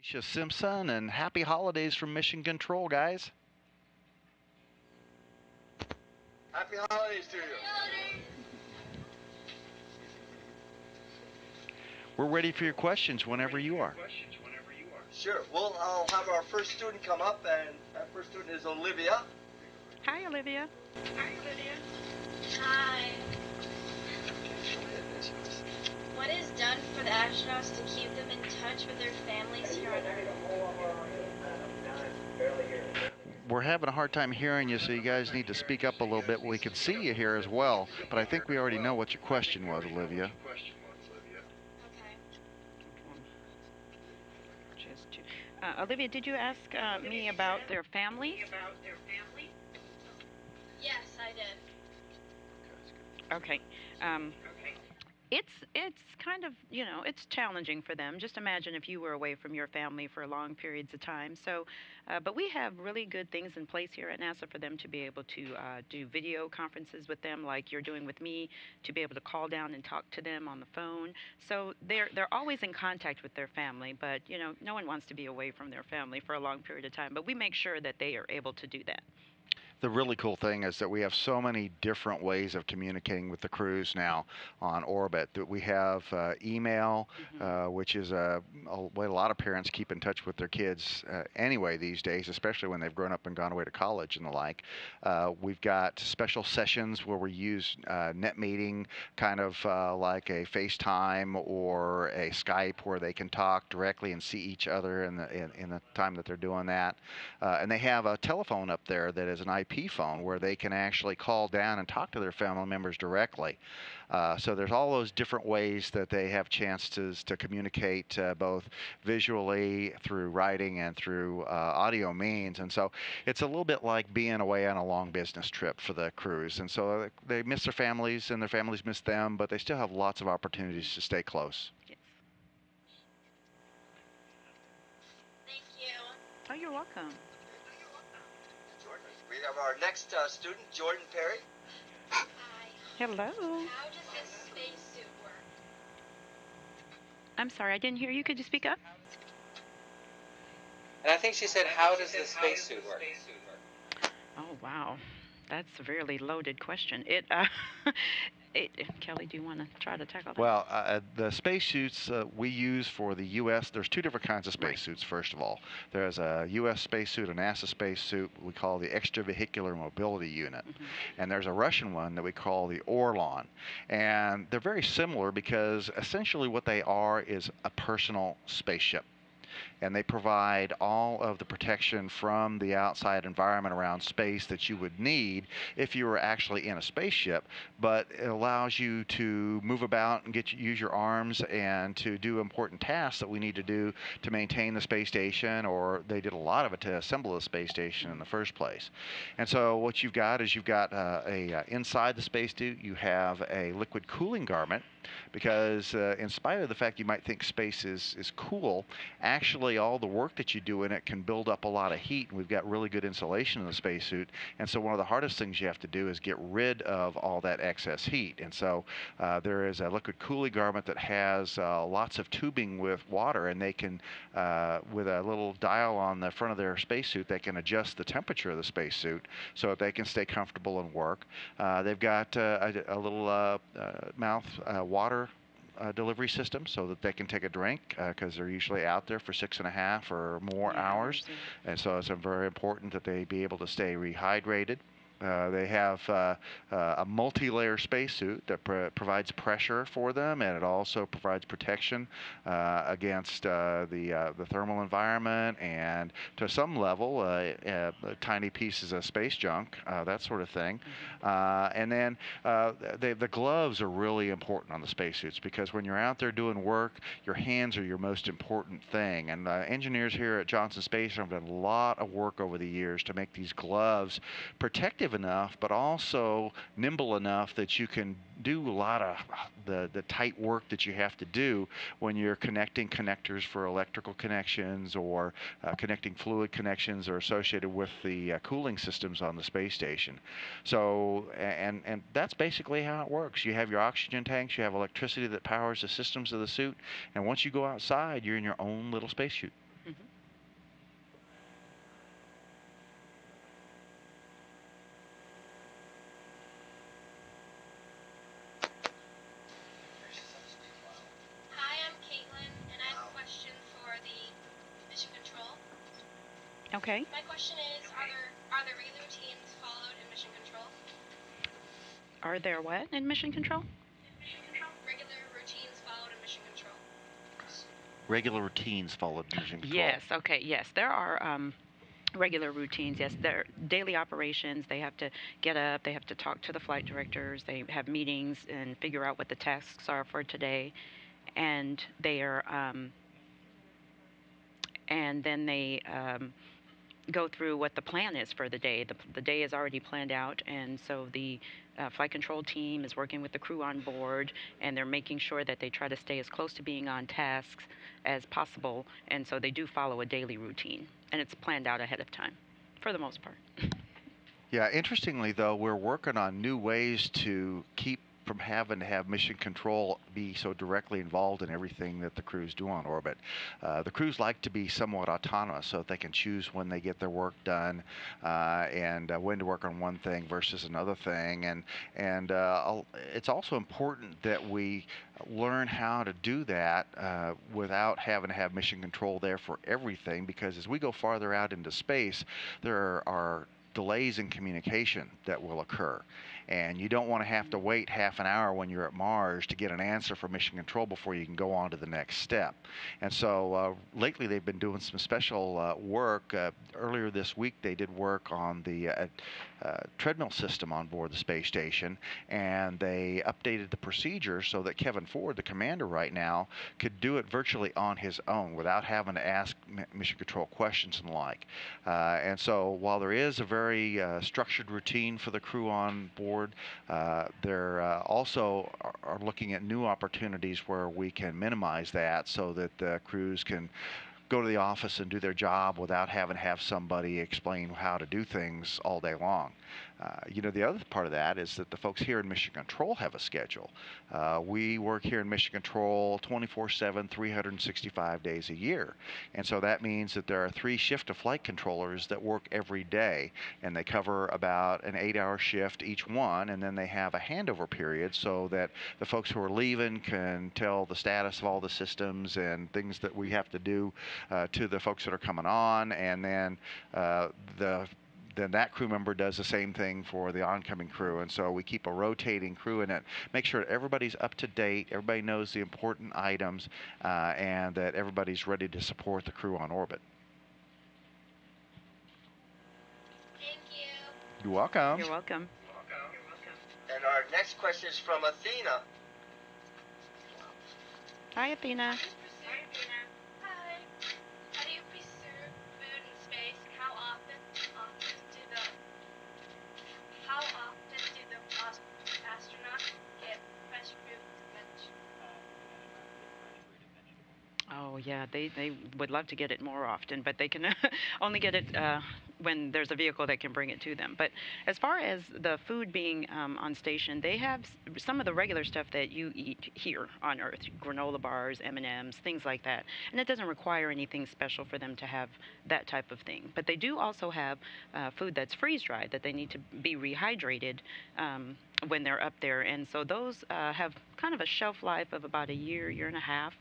Alicia Simpson, and happy holidays from Mission Control, guys. Happy holidays to you. We're ready for your questions whenever you are. Sure. Well, I'll have our first student come up, and that first student is Olivia. Hi, Olivia. Hi, Olivia. Hi. What is done for the astronauts to keep them in touch with their families here on Earth? We're having a hard time hearing you, so you guys need to speak up a little bit. We can see you here as well, but I think we already know what your question was, Olivia. Okay. Olivia, did you ask me about their families? Yes, I did. Okay. It's kind of, it's challenging for them. Just imagine if you were away from your family for long periods of time. So, but we have really good things in place here at NASA for them to be able to do video conferences with them, like you're doing with me, to be able to call down and talk to them on the phone. So they're always in contact with their family, but no one wants to be away from their family for a long period of time. But we make sure that they are able to do that. The really cool thing is that we have so many different ways of communicating with the crews now on orbit. That we have email, which is a way a lot of parents keep in touch with their kids anyway these days, especially when they've grown up and gone away to college and the like. We've got special sessions where we use net meeting, kind of like a FaceTime or a Skype, where they can talk directly and see each other in the time that they're doing that. And they have a telephone up there that is an IP phone where they can actually call down and talk to their family members directly. So there's all those different ways that they have chances to communicate, both visually, through writing, and through audio means. And so it's a little bit like being away on a long business trip for the crews. And so they miss their families and their families miss them, but they still have lots of opportunities to stay close. Yes. Thank you. Oh, you're welcome. We have our next student, Jordan Perry. Hi. Hello. How does this spacesuit work? I'm sorry, I didn't hear you. Could you speak up? And I think she said, how does the spacesuit work? Oh, wow. That's a really loaded question. Kelly, do you want to try to tackle that? Well, the spacesuits we use for the U.S., there's two different kinds of spacesuits, first of all. There's a U.S. spacesuit, a NASA spacesuit we call the Extravehicular Mobility Unit. And there's a Russian one that we call the Orlan. And they're very similar because essentially what they are is a personal spaceship. And they provide all of the protection from the outside environment around space that you would need if you were actually in a spaceship, but it allows you to move about and use your arms and to do important tasks that we need to do to maintain the space station, or they did a lot of it to assemble the space station in the first place. And so what you've got is inside the spacesuit you have a liquid cooling garment, because in spite of the fact you might think space is cool, actually all the work that you do in it can build up a lot of heat, and we've got really good insulation in the spacesuit. And so one of the hardest things you have to do is get rid of all that excess heat. And so there is a liquid cooling garment that has lots of tubing with water, and they can, with a little dial on the front of their spacesuit, they can adjust the temperature of the spacesuit so that they can stay comfortable and work. They've got a little mouth water delivery system so that they can take a drink, because they're usually out there for 6.5 or more hours. And so it's very important that they be able to stay rehydrated. They have a multi-layer spacesuit that provides pressure for them, and it also provides protection against the thermal environment, and to some level tiny pieces of space junk, that sort of thing. And then the gloves are really important on the spacesuits, because when you're out there doing work, your hands are your most important thing. And engineers here at Johnson Space have done a lot of work over the years to make these gloves protective enough, but also nimble enough that you can do a lot of the tight work that you have to do when you're connecting connectors for electrical connections, or connecting fluid connections that are associated with the cooling systems on the space station. So, and that's basically how it works. You have your oxygen tanks, you have electricity that powers the systems of the suit, and once you go outside, you're in your own little spacesuit. Mhm. Hi, I'm Caitlin, and I have a question for the mission control. Okay. My question is, are there regular routines followed in mission control? Are there what in mission control? Regular routines followed in mission control. Regular routines followed in mission control. Yes. Okay. Yes, there are regular routines. Yes, they're daily operations. They have to get up. They have to talk to the flight directors. They have meetings and figure out what the tasks are for today, and they are and then they go through what the plan is for the day. The day is already planned out, and so the flight control team is working with the crew on board, and they're making sure that they try to stay as close to being on tasks as possible. And so they do follow a daily routine, and it's planned out ahead of time, for the most part. Yeah, interestingly though, we're working on new ways to keep from having to have mission control be so directly involved in everything that the crews do on orbit. The crews like to be somewhat autonomous so that they can choose when they get their work done and when to work on one thing versus another thing. And it's also important that we learn how to do that without having to have mission control there for everything, because as we go farther out into space, there are delays in communication that will occur. And you don't want to have to wait half an hour when you're at Mars to get an answer from mission control before you can go on to the next step. And so lately they've been doing some special work. Earlier this week they did work on the treadmill system on board the space station, and they updated the procedure so that Kevin Ford, the commander right now, could do it virtually on his own without having to ask mission control questions and the like. And so while there is a very structured routine for the crew on board, they're also are looking at new opportunities where we can minimize that so that the crews can go to the office and do their job without having to have somebody explain how to do things all day long. The other part of that is that the folks here in Mission Control have a schedule. We work here in Mission Control 24/7, 365 days a year. And so that means that there are 3 shift of flight controllers that work every day, and they cover about an 8-hour shift each one, and then they have a handover period so that the folks who are leaving can tell the status of all the systems and things that we have to do to the folks that are coming on, and then then that crew member does the same thing for the oncoming crew. And so we keep a rotating crew in it, make sure that everybody's up to date, everybody knows the important items, and that everybody's ready to support the crew on orbit. Thank you. You're welcome. You're welcome. And our next question is from Athena. Hi, Athena. Hi. How do you preserve food in space? How often do the astronauts get fresh fruit and veg? Oh, yeah, they would love to get it more often, but they can only get it when there's a vehicle that can bring it to them. But as far as the food being on station, they have some of the regular stuff that you eat here on Earth, granola bars, M&Ms, things like that. And it doesn't require anything special for them to have that type of thing. But they do also have food that's freeze-dried that they need to be rehydrated when they're up there. And so those have kind of a shelf life of about a year, year and a half.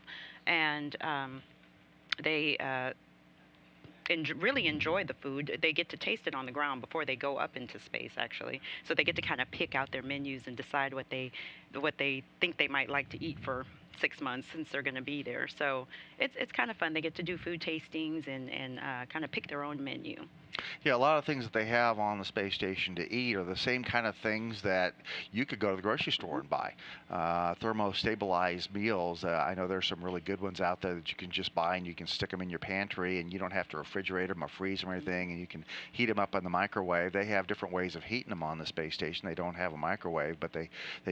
And they really enjoy the food. They get to taste it on the ground before they go up into space, actually. So they get to kind of pick out their menus and decide what they think they might like to eat for 6 months since they're going to be there. So it's kind of fun. They get to do food tastings and kind of pick their own menu. Yeah, a lot of things that they have on the space station to eat are the same kind of things that you could go to the grocery store and buy. Thermostabilized meals. I know there's some really good ones out there that you can just buy and you can stick them in your pantry and you don't have to refrigerate them or freeze them or anything, and you can heat them up in the microwave. They have different ways of heating them on the space station. They don't have a microwave, but they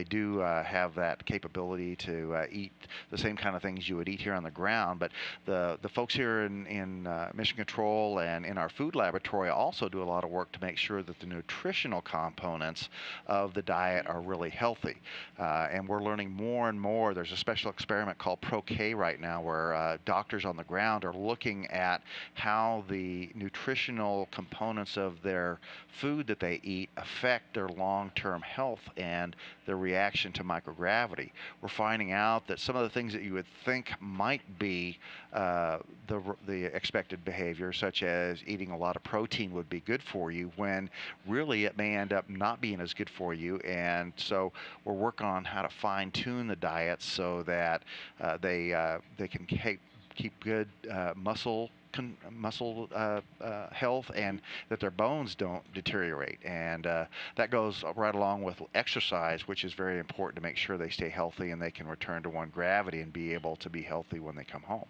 do have that capability to eat the same kind of things you would eat here on the ground. But the folks here in Mission Control and in our food laboratory also do a lot of work to make sure that the nutritional components of the diet are really healthy. And we're learning more and more. There's a special experiment called Pro-K right now where doctors on the ground are looking at how the nutritional components of their food that they eat affect their long-term health and their reaction to microgravity. We're finding out that some of the things that you would think might be the expected behavior, such as eating a lot of protein, would be good for you, when really it may end up not being as good for you. And so we're working on how to fine-tune the diet so that they can keep good muscle health, and that their bones don't deteriorate. And that goes right along with exercise, which is very important to make sure they stay healthy and they can return to one gravity and be able to be healthy when they come home.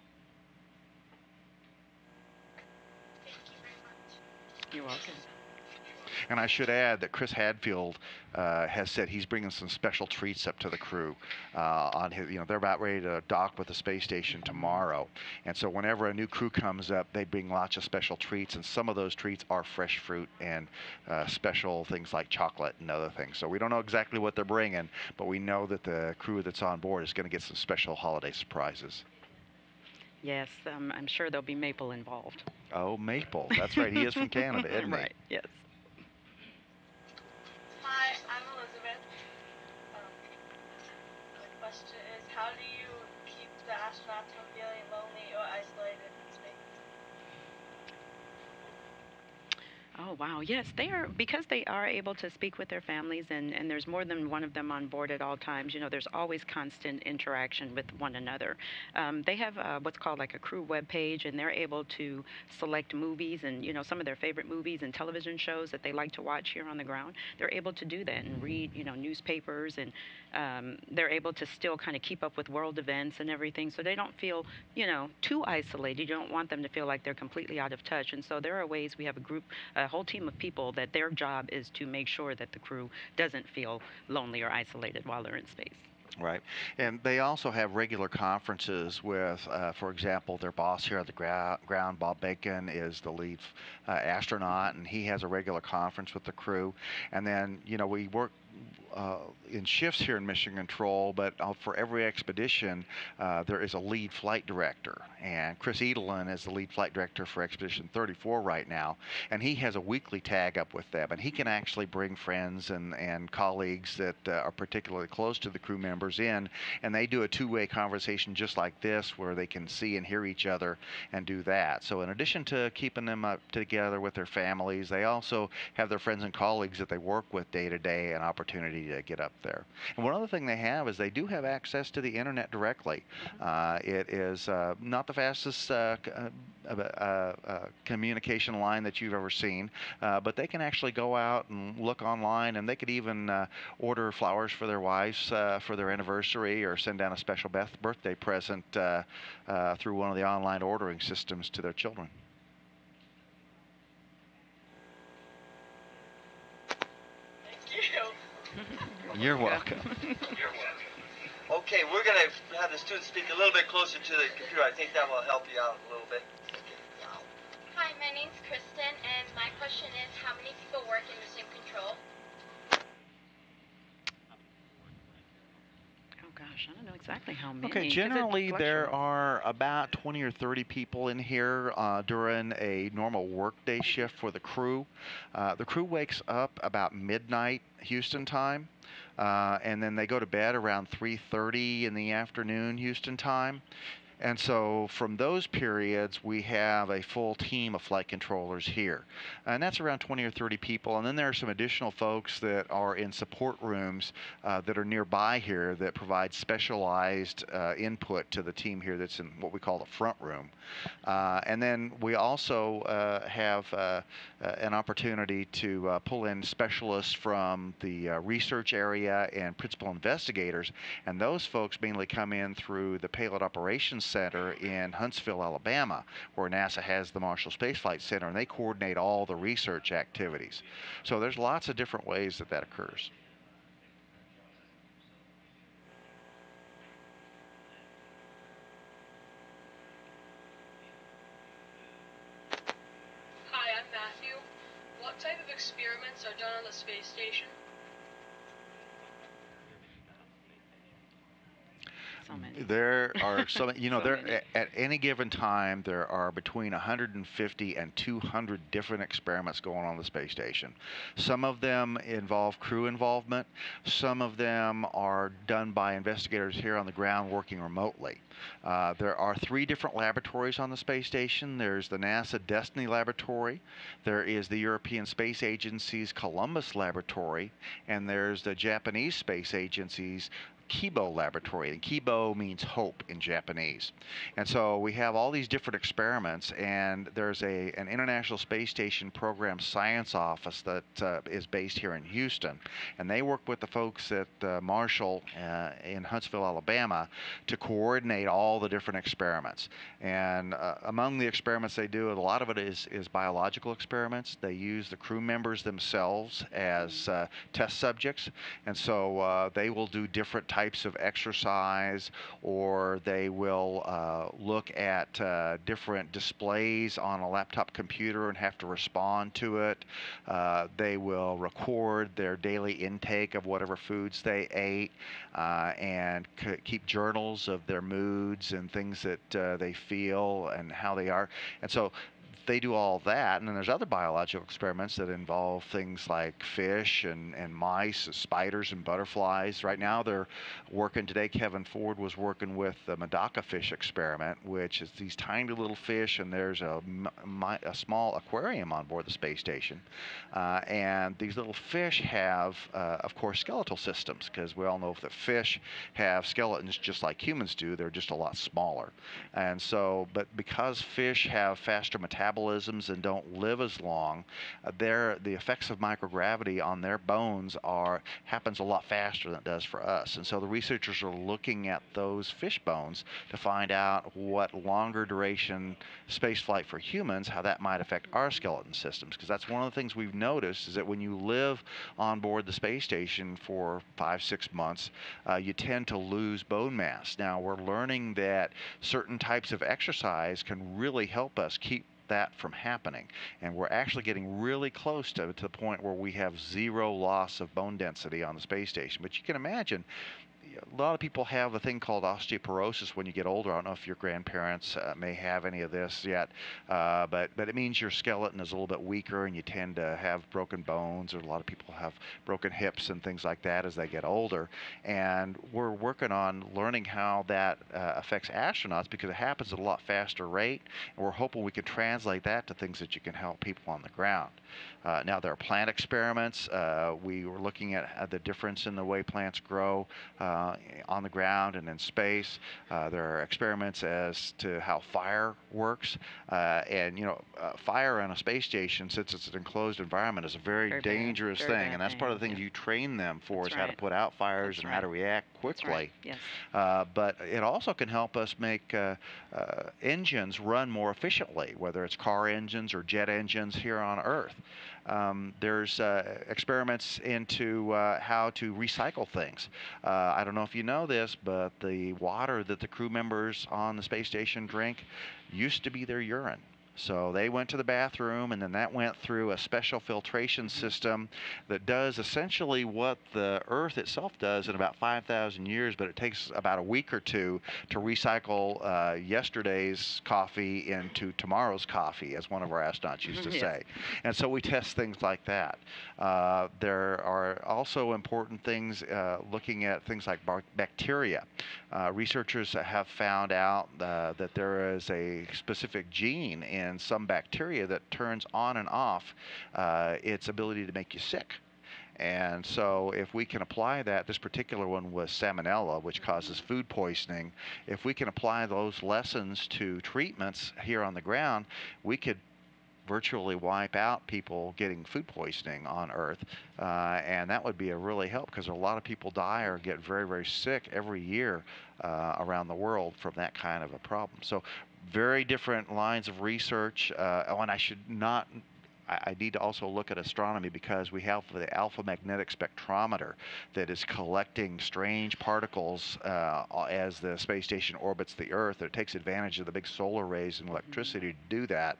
You're welcome. And I should add that Chris Hadfield has said he's bringing some special treats up to the crew. On his, they're about ready to dock with the space station tomorrow, and so whenever a new crew comes up, they bring lots of special treats, and some of those treats are fresh fruit and special things like chocolate and other things. So we don't know exactly what they're bringing, but we know that the crew that's on board is going to get some special holiday surprises. Yes, I'm sure there'll be maple involved. Oh, maple. That's right. He is from Canada, isn't he? Right, yes. Hi, I'm Elizabeth. My question is, how do you keep the astronauts from feeling lonely or isolated in space? Oh, wow. Yes, because they are able to speak with their families, and there's more than one of them on board at all times. There's always constant interaction with one another. They have what's called like a crew web page, and they're able to select movies and, some of their favorite movies and television shows that they like to watch here on the ground. They're able to do that and read, newspapers, and they're able to still kind of keep up with world events and everything, so they don't feel, too isolated. You don't want them to feel like they're completely out of touch. And so there are ways. We have a whole team of people that their job is to make sure that the crew doesn't feel lonely or isolated while they're in space. Right. And they also have regular conferences with, for example, their boss here at the ground, Bob Bacon, is the lead astronaut, and he has a regular conference with the crew. And then, we work in shifts here in Mission Control, but for every expedition, there is a lead flight director. And Chris Edelin is the lead flight director for Expedition 34 right now, and he has a weekly tag up with them, and he can actually bring friends and colleagues that are particularly close to the crew members in, and they do a two-way conversation just like this, where they can see and hear each other and do that. So in addition to keeping them up together with their families, they also have their friends and colleagues that they work with day to day an opportunity to get up there. And one other thing they have is they do have access to the internet directly. It is not the fastest communication line that you've ever seen, but they can actually go out and look online, and they could even order flowers for their wives for their anniversary, or send down a special birthday present through one of the online ordering systems to their children. You're welcome. Okay, we're going to have the students speak a little bit closer to the computer. I think that will help you out a little bit. Hi, my name's Kristen, and my question is, how many people work in mission control? Oh gosh, I don't know exactly how many. Okay, generally there are about 20 or 30 people in here during a normal workday shift for the crew. The crew wakes up about midnight Houston time, and then they go to bed around 3:30 in the afternoon Houston time. And so from those periods, we have a full team of flight controllers here. And that's around 20 or 30 people. And then there are some additional folks that are in support rooms that are nearby here that provide specialized input to the team here that's in what we call the front room. And then we also have an opportunity to pull in specialists from the research area and principal investigators. And those folks mainly come in through the Payload Operations Center in Huntsville, Alabama, where NASA has the Marshall Space Flight Center, and they coordinate all the research activities. So there's lots of different ways that occurs. you, what type of experiments are done on the space station? So many. There are so you know So there many. at any given time there are between 150 and 200 different experiments going on the space station. Some of them involve crew involvement. Some of them are done by investigators here on the ground working remotely. There are 3 different laboratories on the space station. There's the NASA Destiny Laboratory, there is the European Space Agency's Columbus Laboratory, and there's the Japanese Space Agency's Kibo Laboratory, and Kibo means hope in Japanese. And so we have all these different experiments, and there's an International Space Station Program Science Office that is based here in Houston, and they work with the folks at Marshall in Huntsville, Alabama, to coordinate all the different experiments. And among the experiments they do, a lot of it is biological experiments. They use the crew members themselves as test subjects, and so they will do different types of exercise, or they will look at different displays on a laptop computer and have to respond to it. They will record their daily intake of whatever foods they ate, and keep journals of their moods and things that they feel and how they are. And so they do all that, and then there's other biological experiments that involve things like fish and mice, spiders and butterflies. Right now they're working today, Kevin Ford was working with the Medaka fish experiment, which is these tiny little fish, and there's a small aquarium on board the space station. And these little fish have, of course, skeletal systems, because we all know that fish have skeletons just like humans do. They're just a lot smaller. And so, but because fish have faster metabolisms and don't live as long, the effects of microgravity on their bones happens a lot faster than it does for us. And so the researchers are looking at those fish bones to find out what longer duration space flight for humans, how that might affect our skeleton systems. Because that's one of the things we've noticed, is that when you live on board the space station for 5-6 months, you tend to lose bone mass. Now we're learning that certain types of exercise can really help us keep that from happening, and we're actually getting really close to the point where we have 0 loss of bone density on the space station. But you can imagine, a lot of people have a thing called osteoporosis when you get older. I don't know if your grandparents may have any of this yet, but it means your skeleton is a little bit weaker, and you tend to have broken bones, or a lot of people have broken hips and things like that as they get older. And we're working on learning how that affects astronauts, because it happens at a lot faster rate, and we're hoping we can translate that to things that you can help people on the ground. Now there are plant experiments. We were looking at the difference in the way plants grow on the ground and in space. There are experiments as to how fire works, and fire on a space station, since it's an enclosed environment, is a very dangerous thing, and that's part of the things you train them for, is how to put out fires and how to react quickly. Yes. But it also can help us make engines run more efficiently, whether it's car engines or jet engines here on Earth. There's experiments into how to recycle things. I don't know if you know this, but the water that the crew members on the space station drink used to be their urine. So they went to the bathroom, and then that went through a special filtration system that does essentially what the Earth itself does in about 5,000 years, but it takes about a week or two to recycle yesterday's coffee into tomorrow's coffee, as one of our astronauts used to say. And so we test things like that. There are also important things looking at things like bacteria. Researchers have found out that there is a specific gene in some bacteria that turns on and off its ability to make you sick. And so if we can apply that, this particular one was salmonella, which causes food poisoning. If we can apply those lessons to treatments here on the ground, we could virtually wipe out people getting food poisoning on Earth, and that would be a really help, because a lot of people die or get very, very sick every year around the world from that kind of a problem. So very different lines of research. And I should not I need to also look at astronomy because we have the alpha magnetic spectrometer that is collecting strange particles as the space station orbits the Earth. It takes advantage of the big solar rays and electricity to do that.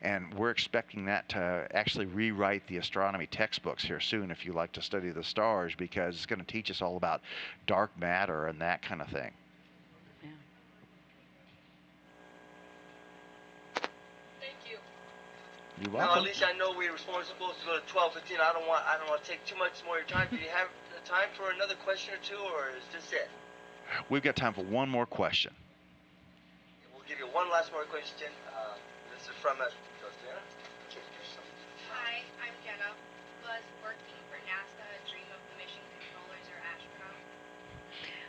And we're expecting that to actually rewrite the astronomy textbooks here soon if you like to study the stars, because it's going to teach us all about dark matter and that kind of thing. Yeah. Thank you. You're Now, welcome. Alicia, I know we were supposed to go to 12:15. I don't want to take too much more of your time. Do you have time for another question or two, or is this it? We've got time for one more question. We'll give you one last more question. This is from us. Hi, I'm Jenna. Was working for NASA a dream of the mission controllers or astronauts?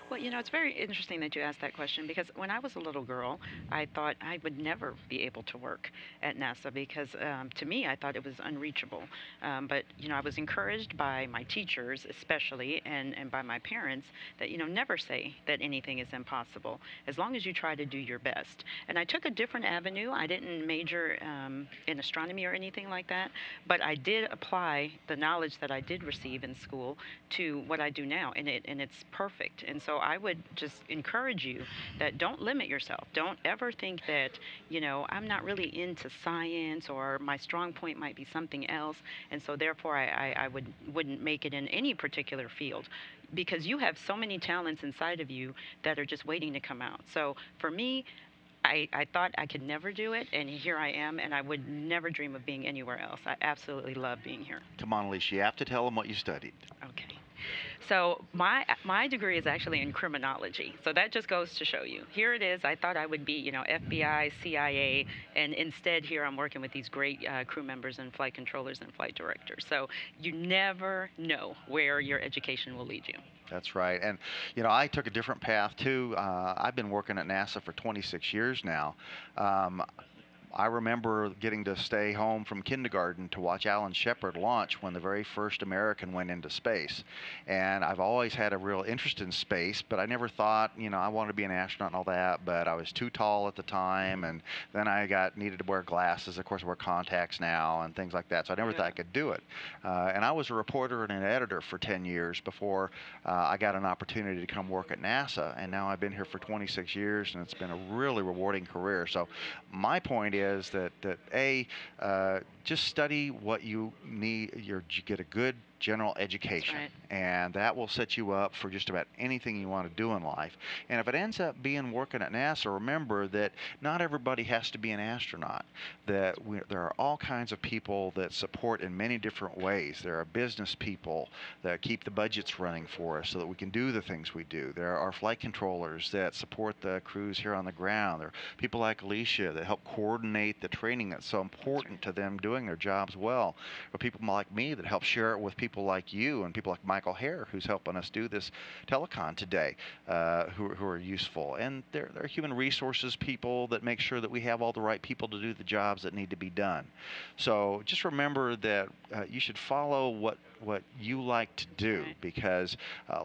Well, it's very interesting that you asked that question because when I was a little girl, I thought I would never be able to work at NASA because to me, I thought it was unreachable. But, I was encouraged by my teachers, especially, and by my parents that, never say that anything is impossible as long as you try to do your best. And I took a different avenue. I didn't major in astronomy or anything like that, but I did apply the knowledge that I did receive in school to what I do now, and it's perfect. And so I would just encourage you that don't limit yourself. Don't ever think that, I'm not really into science or my strong point might be something else, and so therefore I wouldn't make it in any particular field, because you have so many talents inside of you that are just waiting to come out. So for me, I thought I could never do it, and here I am, and I would never dream of being anywhere else. I absolutely love being here. Come on, Alicia, you have to tell them what you studied. Okay. So my degree is actually in criminology. So that just goes to show you. Here it is. I thought I would be, FBI, CIA, and instead here I'm working with these great crew members and flight controllers and flight directors. So you never know where your education will lead you. That's right. And, I took a different path too. I've been working at NASA for 26 years now. I remember getting to stay home from kindergarten to watch Alan Shepard launch when the very first American went into space. And I've always had a real interest in space, but I never thought, I wanted to be an astronaut and all that, but I was too tall at the time, and then I needed to wear glasses. Of course, I wear contacts now and things like that, so I never thought I could do it. And I was a reporter and an editor for 10 years before I got an opportunity to come work at NASA, and now I've been here for 26 years, and it's been a really rewarding career. So my point is that just study what you need. You get a good general education, and that will set you up for just about anything you want to do in life. And if it ends up being working at NASA, remember that not everybody has to be an astronaut. There are all kinds of people that support in many different ways. There are business people that keep the budgets running for us so that we can do the things we do. There are flight controllers that support the crews here on the ground. There are people like Alicia that help coordinate the training that's so important to them doing their jobs well. Or people like me that help share it with people like you and people like Michael Hare, who's helping us do this telecon today, who are useful. And there are human resources people that make sure that we have all the right people to do the jobs that need to be done. So just remember that you should follow what you like to do, because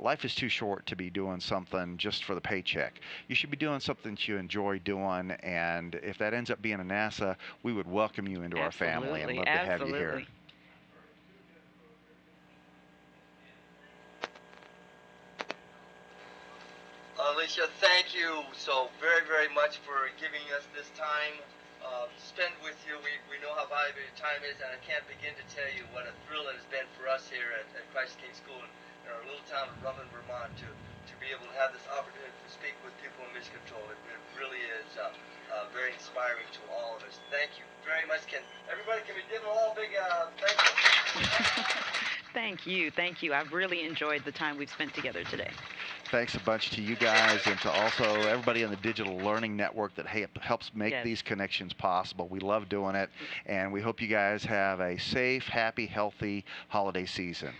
life is too short to be doing something just for the paycheck. You should be doing something that you enjoy doing, and if that ends up being a NASA, we would welcome you into our family and love to have you here. Alicia, thank you so very, very much for giving us this time to spend with you. We know how valuable your time is, and I can't begin to tell you what a thrill it has been for us here at Christ King School in our little town of Rutland, Vermont, to be able to have this opportunity to speak with people in mission control. It really is very inspiring to all of us. Thank you very much. Everybody can we give them all a big thank you? Thank you. I've really enjoyed the time we've spent together today. Thanks a bunch to you guys, and to also everybody on the Digital Learning Network that helps make these connections possible. We love doing it, and we hope you guys have a safe, happy, healthy holiday season.